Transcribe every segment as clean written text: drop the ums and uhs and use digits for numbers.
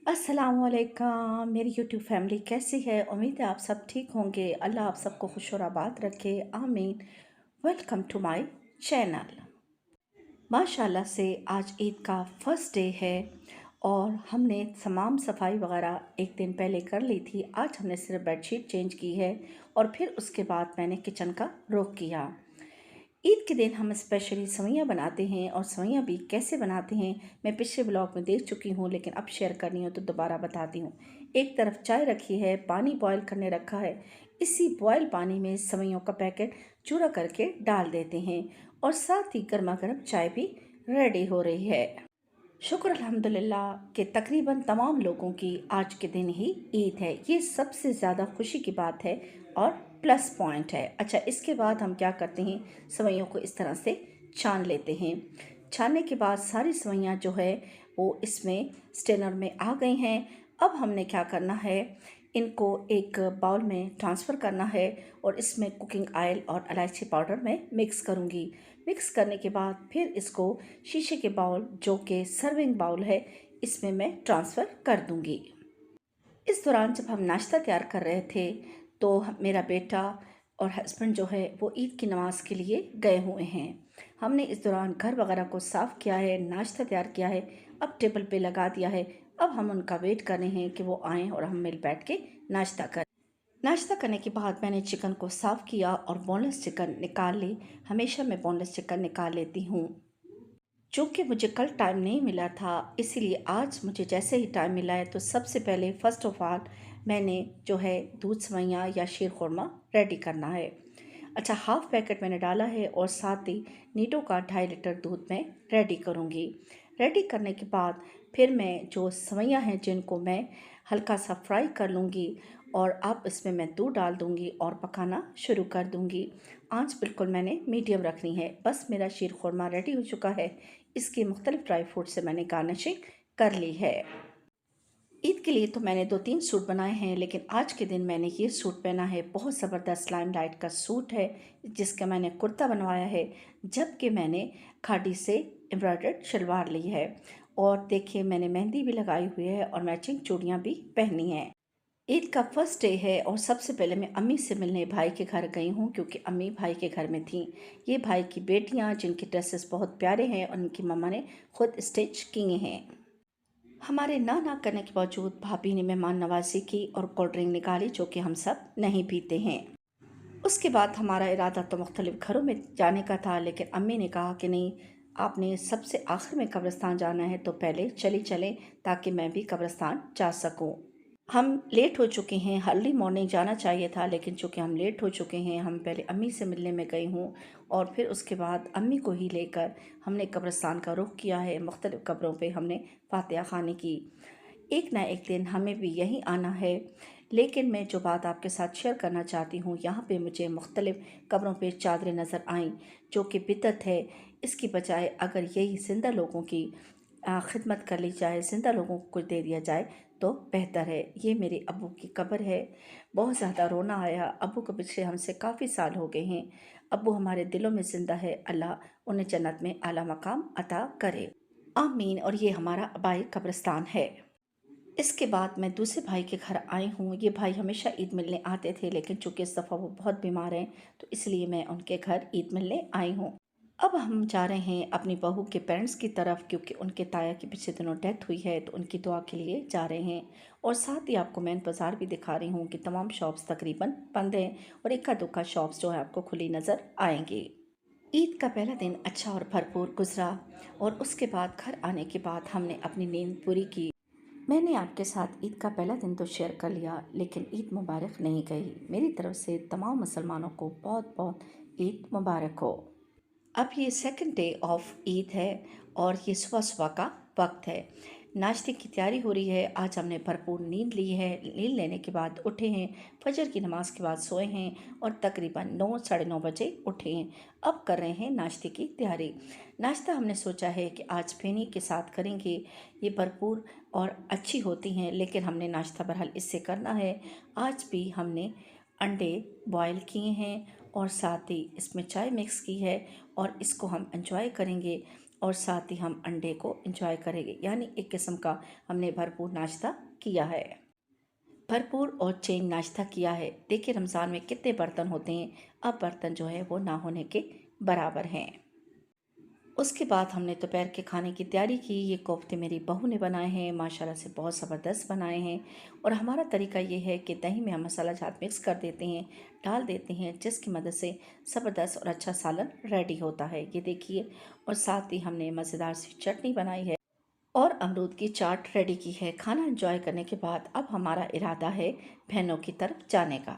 अस्सलामुअलैकुम मेरी YouTube family कैसी है। उम्मीद है आप सब ठीक होंगे। अल्लाह आप सबको खुश और आबाद रखे, आमीन। Welcome to my channel. माशाल्लाह से आज ईद का फर्स्ट डे है और हमने तमाम सफाई वगैरह एक दिन पहले कर ली थी। आज हमने सिर्फ बेडशीट चेंज की है और फिर उसके बाद मैंने किचन का रुख किया। ईद के दिन हम स्पेशली सवैयाँ बनाते हैं और सवैयाँ भी कैसे बनाते हैं मैं पिछले ब्लॉग में देख चुकी हूँ, लेकिन अब शेयर करनी हो तो दोबारा बताती हूँ। एक तरफ चाय रखी है, पानी बॉयल करने रखा है। इसी बॉयल पानी में सवैयों का पैकेट चूरा करके डाल देते हैं और साथ ही गर्मा गर्म चाय भी रेडी हो रही है। शुक्र अल्हम्दुलिल्लाह कि तकरीबन तमाम लोगों की आज के दिन ही ईद है। ये सबसे ज़्यादा खुशी की बात है और प्लस पॉइंट है। अच्छा, इसके बाद हम क्या करते हैं, सवैयों को इस तरह से छान लेते हैं। छानने के बाद सारी सवैयाँ जो है वो इसमें स्टेनर में आ गई हैं। अब हमने क्या करना है, इनको एक बाउल में ट्रांसफ़र करना है और इसमें कुकिंग ऑयल और इलायची पाउडर मैं मिक्स करूँगी। मिक्स करने के बाद फिर इसको शीशे के बाउल जो कि सर्विंग बाउल है इसमें मैं ट्रांसफ़र कर दूँगी। इस दौरान जब हम नाश्ता तैयार कर रहे थे तो मेरा बेटा और हस्बैंड जो है वो ईद की नमाज़ के लिए गए हुए हैं। हमने इस दौरान घर वगैरह को साफ़ किया है, नाश्ता तैयार किया है, अब टेबल पे लगा दिया है। अब हम उनका वेट कर रहे हैं कि वो आएँ और हम मिल बैठ के नाश्ता करें। नाश्ता करने के बाद मैंने चिकन को साफ़ किया और बोनलेस चिकन निकाल ली। हमेशा मैं बोनलेस चिकन निकाल लेती हूँ। चूँकि मुझे कल टाइम नहीं मिला था, इसीलिए आज मुझे जैसे ही टाइम मिला है तो सबसे पहले फ़र्स्ट ऑफ़ ऑल मैंने जो है दूध सवैयाँ या शीर खुरमा रेडी करना है। अच्छा, हाफ़ पैकेट मैंने डाला है और साथ ही नीटो का 2.5 लीटर दूध मैं रेडी करूँगी। रेडी करने के बाद फिर मैं जो सवैयाँ हैं जिनको मैं हल्का सा फ्राई कर लूँगी और अब इसमें मैं दूध डाल दूँगी और पकाना शुरू कर दूँगी। आँच बिल्कुल मैंने मीडियम रखनी है। बस मेरा शीर खुरमा रेडी हो चुका है। इसकी मुख्तलिफ ड्राई फ्रूट से मैंने गार्निशिंग कर ली है। ईद के लिए तो मैंने 2-3 सूट बनाए हैं, लेकिन आज के दिन मैंने ये सूट पहना है। बहुत ज़बरदस्त लाइमलाइट का सूट है जिसका मैंने कुर्ता बनवाया है, जबकि मैंने खादी से एम्ब्रॉयडर्ड शलवार ली है। और देखिए मैंने मेहंदी भी लगाई हुई है और मैचिंग चूड़ियाँ भी पहनी हैं। ईद का फर्स्ट डे है और सबसे पहले मैं अम्मी से मिलने भाई के घर गई हूँ, क्योंकि अम्मी भाई के घर में थीं। ये भाई की बेटियाँ जिनके ड्रेसेस बहुत प्यारे हैं और उनकी मम्मा ने खुद स्टिच किए हैं। हमारे ना करने के बावजूद भाभी ने मेहमान नवाजी की और कोल्ड ड्रिंक निकाली, जो कि हम सब नहीं पीते हैं। उसके बाद हमारा इरादा तो मुख्तलिफ घरों में जाने का था, लेकिन अम्मी ने कहा कि नहीं, आपने सबसे आखिर में कब्रिस्तान जाना है तो पहले चली चलें ताकि मैं भी कब्रिस्तान जा सकूं। हम लेट हो चुके हैं, अर्ली मॉर्निंग जाना चाहिए था, लेकिन चूँकि हम लेट हो चुके हैं, हम पहले अम्मी से मिलने में गई हूँ और फिर उसके बाद अम्मी को ही लेकर हमने कब्रिस्तान का रुख किया है। मुख्तलिफ़ कब्रों पे हमने फातिहा ख़वानी की। एक ना एक दिन हमें भी यहीं आना है, लेकिन मैं जो बात आपके साथ शेयर करना चाहती हूँ, यहाँ पे मुझे मुख्तलिफ़ कब्रों पे चादरें नज़र आईं, जो कि बिदअत है। इसकी बजाय अगर यही ज़िंदा लोगों की खिदमत कर ली जाए, ज़िंदा लोगों को कुछ दे दिया जाए तो बेहतर है। ये मेरे अब्बू की कब्र है। बहुत ज़्यादा रोना आया। अब्बू को पिछले हमसे काफ़ी साल हो गए हैं। अब्बू हमारे दिलों में ज़िंदा है। अल्लाह उन्हें जन्नत में आला मकाम अता करे, आमीन। और ये हमारा आबाई कब्रिस्तान है। इसके बाद मैं दूसरे भाई के घर आई हूँ। ये भाई हमेशा ईद मिलने आते थे, लेकिन चूँकि इस दफ़ा वो बहुत बीमार हैं तो इसलिए मैं उनके घर ईद मिलने आई हूँ। अब हम जा रहे हैं अपनी बहू के पेरेंट्स की तरफ, क्योंकि उनके ताया की पिछले दिनों डेथ हुई है, तो उनकी दुआ के लिए जा रहे हैं। और साथ ही आपको मैं बाज़ार भी दिखा रही हूँ कि तमाम शॉप्स तकरीबन बंद हैं और इक्का दुक्का शॉप्स जो है आपको खुली नज़र आएंगी। ईद का पहला दिन अच्छा और भरपूर गुजरा और उसके बाद घर आने के बाद हमने अपनी नींद पूरी की। मैंने आपके साथ ईद का पहला दिन तो शेयर कर लिया, लेकिन ईद मुबारक नहीं कही। मेरी तरफ से तमाम मुसलमानों को बहुत बहुत ईद मुबारक हो। अब ये सेकंड डे ऑफ ईद है और ये सुबह सुबह का वक्त है। नाश्ते की तैयारी हो रही है। आज हमने भरपूर नींद ली है। नींद लेने के बाद उठे हैं, फजर की नमाज के बाद सोए हैं और तकरीबन 9 साढ़े 9 बजे उठे हैं। अब कर रहे हैं नाश्ते की तैयारी। नाश्ता हमने सोचा है कि आज फेनी के साथ करेंगे। ये भरपूर और अच्छी होती हैं, लेकिन हमने नाश्ता बहरहाल इससे करना है। आज भी हमने अंडे बॉयल किए हैं और साथ ही इसमें चाय मिक्स की है और इसको हम एंजॉय करेंगे। और साथ ही हम अंडे को एंजॉय करेंगे, यानी एक किस्म का हमने भरपूर नाश्ता किया है, भरपूर और चेंज नाश्ता किया है। देखिए रमज़ान में कितने बर्तन होते हैं, अब बर्तन जो है वो ना होने के बराबर हैं। उसके बाद हमने दोपहर के खाने की तैयारी की। ये कोफ्ते मेरी बहू ने बनाए हैं, माशाल्लाह से बहुत ज़बरदस्त बनाए हैं। और हमारा तरीका ये है कि दही में हम मसाला जात मिक्स कर देते हैं, डाल देते हैं, जिसकी मदद से ज़बरदस्त और अच्छा सालन रेडी होता है। ये देखिए, और साथ ही हमने मज़ेदार सी चटनी बनाई है और अमरूद की चाट रेडी की है। खाना एंजॉय करने के बाद अब हमारा इरादा है बहनों की तरफ जाने का।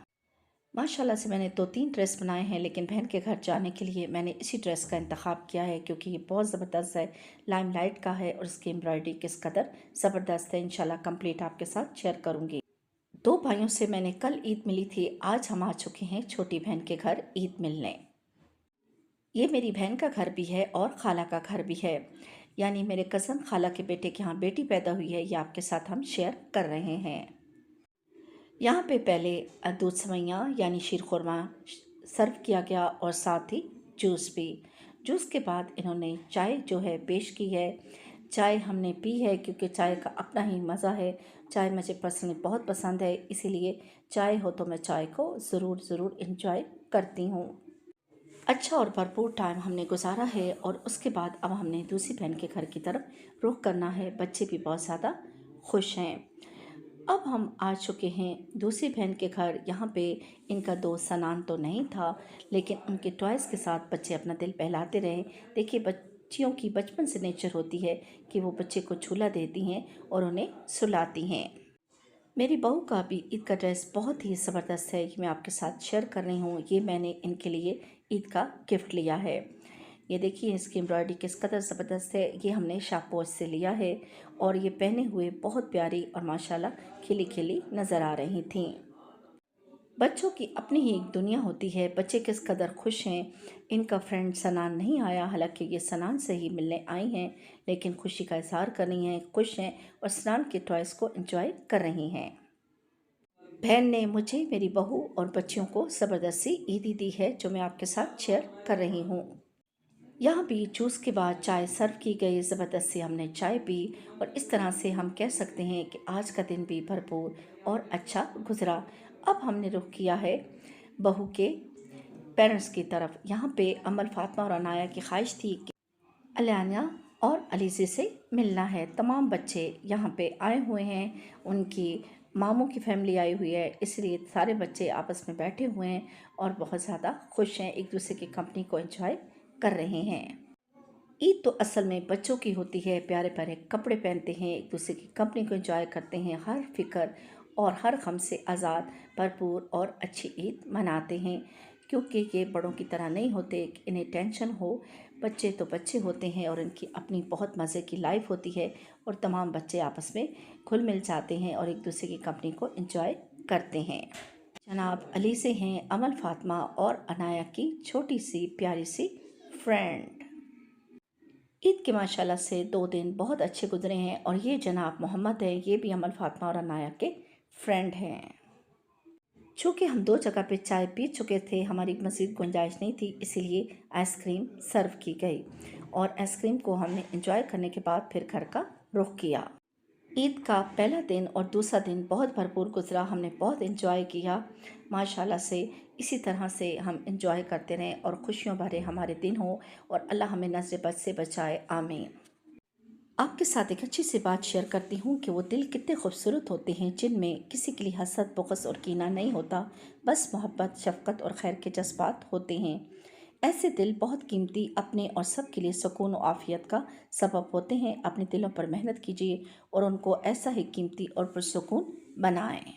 माशाल्लाह से मैंने 2-3 ड्रेस बनाए हैं, लेकिन बहन के घर जाने के लिए मैंने इसी ड्रेस का इंतखाब किया है, क्योंकि ये बहुत ज़बरदस्त है, लाइमलाइट का है और इसकी एम्ब्रॉयडरी किस कदर ज़बरदस्त है, इंशाल्लाह कंप्लीट आपके साथ शेयर करूँगी। 2 भाइयों से मैंने कल ईद मिली थी, आज हम आ चुके हैं छोटी बहन के घर ईद मिलने। ये मेरी बहन का घर भी है और खाला का घर भी है, यानी मेरे कज़न खाला के बेटे के यहाँ बेटी पैदा हुई है, ये आपके साथ हम शेयर कर रहे हैं। यहाँ पे पहले दूध सेवइयाँ यानी शीर खुरमा सर्व किया गया और साथ ही जूस भी। जूस के बाद इन्होंने चाय जो है पेश की है। चाय हमने पी है, क्योंकि चाय का अपना ही मज़ा है। चाय मुझे पर्सनली बहुत पसंद है, इसीलिए चाय हो तो मैं चाय को ज़रूर इंजॉय करती हूँ। अच्छा और भरपूर टाइम हमने गुजारा है और उसके बाद अब हमने दूसरी बहन के घर की तरफ रुख करना है। बच्चे भी बहुत ज़्यादा खुश हैं। अब हम आ चुके हैं दूसरी बहन के घर। यहाँ पे इनका दोस्त सनान तो नहीं था, लेकिन उनके टॉयज़ के साथ बच्चे अपना दिल बहलाते रहे। देखिए बच्चियों की बचपन से नेचर होती है कि वो बच्चे को झूला देती हैं और उन्हें सुलाती हैं। मेरी बहू का भी ईद का ड्रेस बहुत ही ज़बरदस्त है, ये मैं आपके साथ शेयर कर रही हूँ। ये मैंने इनके लिए ईद का गिफ्ट लिया है। ये देखिए इसकी एम्ब्रॉयडरी किस कदर ज़बरदस्त है। ये हमने शापोश से लिया है और ये पहने हुए बहुत प्यारी और माशाल्लाह खिली खिली नज़र आ रही थी। बच्चों की अपनी ही एक दुनिया होती है, बच्चे किस कदर खुश हैं। इनका फ्रेंड सनान नहीं आया, हालांकि ये सनान से ही मिलने आई हैं, लेकिन खुशी का इजहार कर रही हैं, खुश हैं और सनान के टॉयज़ को एंजॉय कर रही हैं। बहन ने मुझे, मेरी बहू और बच्चियों को ज़बरदस्ती ईदी दी है, जो मैं आपके साथ शेयर कर रही हूँ। यहाँ भी जूस के बाद चाय सर्व की गई। ज़बरदस्त से हमने चाय पी और इस तरह से हम कह सकते हैं कि आज का दिन भी भरपूर और अच्छा गुजरा। अब हमने रुख किया है बहू के पेरेंट्स की तरफ। यहाँ पे अमल, फातिमा और अनाया की ख्वाहिश थी कि अलियाना और अलीज़े से मिलना है। तमाम बच्चे यहाँ पे आए हुए हैं, उनकी मामों की फैमिली आई हुई है, इसलिए सारे बच्चे आपस में बैठे हुए हैं और बहुत ज़्यादा खुश हैं, एक दूसरे की कंपनी को एंजॉय कर रहे हैं। ईद तो असल में बच्चों की होती है, प्यारे प्यारे कपड़े पहनते हैं, एक दूसरे की कंपनी को एंजॉय करते हैं, हर फिक्र और हर गम से आज़ाद भरपूर और अच्छी ईद मनाते हैं, क्योंकि ये बड़ों की तरह नहीं होते कि इन्हें टेंशन हो। बच्चे तो बच्चे होते हैं और इनकी अपनी बहुत मज़े की लाइफ होती है और तमाम बच्चे आपस में घुल मिल जाते हैं और एक दूसरे की कंपनी को एंजॉय करते हैं। जनाब अली से हैं अमल, फातिमा और अनाया की छोटी सी प्यारी सी फ्रेंड। ईद के माशाल्लाह से 2 दिन बहुत अच्छे गुजरे हैं और ये जनाब मोहम्मद है, ये भी अमल, फातिमा और अनाया के फ्रेंड हैं। चूँकि हम 2 जगह पे चाय पी चुके थे, हमारी मज़ीद गुंजाइश नहीं थी, इसीलिए आइसक्रीम सर्व की गई और आइसक्रीम को हमने एंजॉय करने के बाद फिर घर का रुख किया। ईद का पहला दिन और दूसरा दिन बहुत भरपूर गुजरा, हमने बहुत एंजॉय किया माशाल्लाह से। इसी तरह से हम एंजॉय करते रहें और खुशियों भरे हमारे दिन हों और अल्लाह हमें नज़र बद से बचाए, आमीन। आपके साथ एक अच्छी सी बात शेयर करती हूँ कि वो दिल कितने खूबसूरत होते हैं जिनमें किसी के लिए हसद, बुग़्ज़ और कीना नहीं होता, बस मोहब्बत, शफ़क़त और खैर के जज्बात होते हैं। ऐसे दिल बहुत कीमती, अपने और सब के लिए सुकून और आफ़ियत का सबब होते हैं। अपने दिलों पर मेहनत कीजिए और उनको ऐसा ही कीमती और पुरसुकून बनाएं।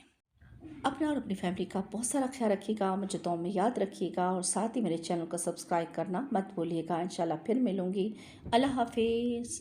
अपना और अपनी फैमिली का बहुत सारा ख्याल रखिएगा, मुझे दुआ में याद रखिएगा और साथ ही मेरे चैनल को सब्सक्राइब करना मत भूलिएगा। इंशाल्लाह फिर मिलूँगी। अल्लाह हाफिज़।